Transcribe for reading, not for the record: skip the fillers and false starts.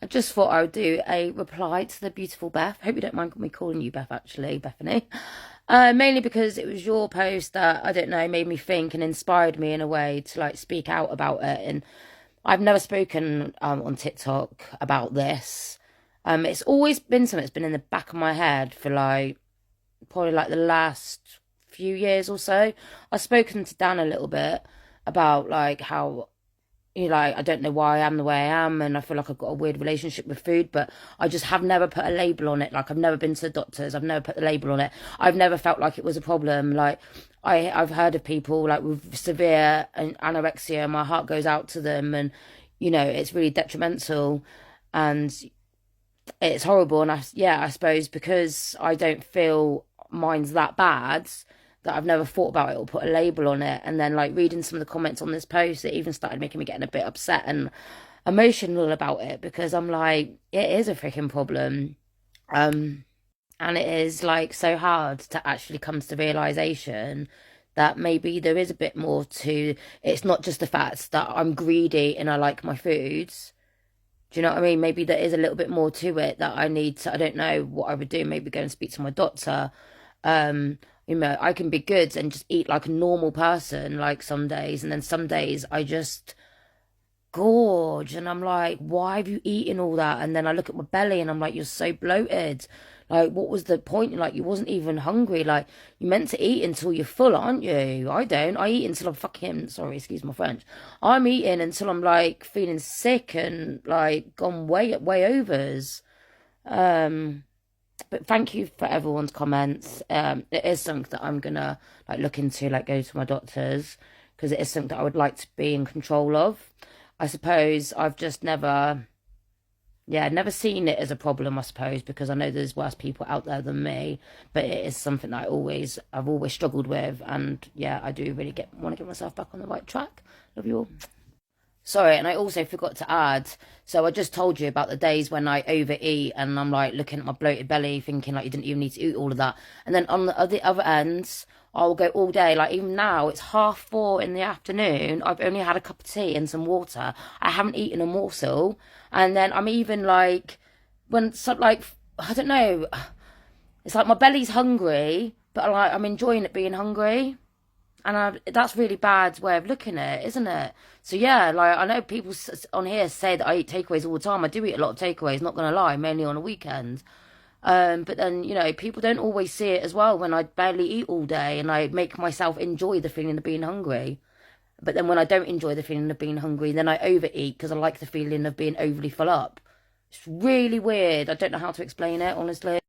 I just thought I would do a reply to the beautiful Beth. Hope you don't mind me calling you Beth, actually, Bethany. Mainly because it was your post that, I don't know, made me think and inspired me in a way to like speak out about it. And I've never spoken on TikTok about this. It's always been something that's been in the back of my head for like probably like the last few years or so. I've spoken to Dan a little bit about like how I don't know why I am the way I am, and I feel like I've got a weird relationship with food, but I just have never put a label on it. Like, I've never been to the doctors, I've never put the label on it. I've never felt like it was a problem. Like, I've heard of people like with severe anorexia, my heart goes out to them, and it's really detrimental and it's horrible. And I suppose because I don't feel mine's that bad, that I've never thought about it or put a label on it. And then like reading some of the comments on this post, it even started making me getting a bit upset and emotional about it, because I'm like, it is a freaking problem. And it is like so hard to actually come to the realization that maybe there is a bit more to it's not just the fact that I'm greedy and I like my foods. Do you know what I mean? Maybe there is a little bit more to it that I need to, I don't know what I would do, maybe go and speak to my doctor. Um, I can be good and just eat like a normal person, like some days, and then some days I just gorge and I'm like, why have you eaten all that? And then I look at my belly and I'm like, you're so bloated. Like, what was the point? Like, you wasn't even hungry. Like, you're meant to eat until you're full, aren't you? I don't. I eat until I'm fucking, sorry, excuse my French. I'm eating until I'm like feeling sick and like gone way overs. Um, but thank you for everyone's comments. It is something that I'm gonna like look into, like go to my doctors, because it is something that I would like to be in control of. I suppose I've just never seen it as a problem, I suppose, because I know there's worse people out there than me. But it is something that I've always struggled with, and yeah, I do really want to get myself back on the right track. Love you all. Sorry, and I also forgot to add, so I just told you about the days when I overeat and I'm like looking at my bloated belly thinking like you didn't even need to eat all of that. And then on the other ends, I'll go all day. Like even now, it's 4:30 in the afternoon. I've only had a cup of tea and some water. I haven't eaten a morsel. And then I'm even like, when so like, I don't know, it's like my belly's hungry, but I'm enjoying it being hungry. And that's really bad way of looking at it, isn't it? So yeah, like I know people on here say that I eat takeaways all the time. I do eat a lot of takeaways, not gonna lie, mainly on a weekend. But then people don't always see it as well when I barely eat all day and I make myself enjoy the feeling of being hungry. But then when I don't enjoy the feeling of being hungry, then I overeat because I like the feeling of being overly full up. It's really weird. I don't know how to explain it, honestly.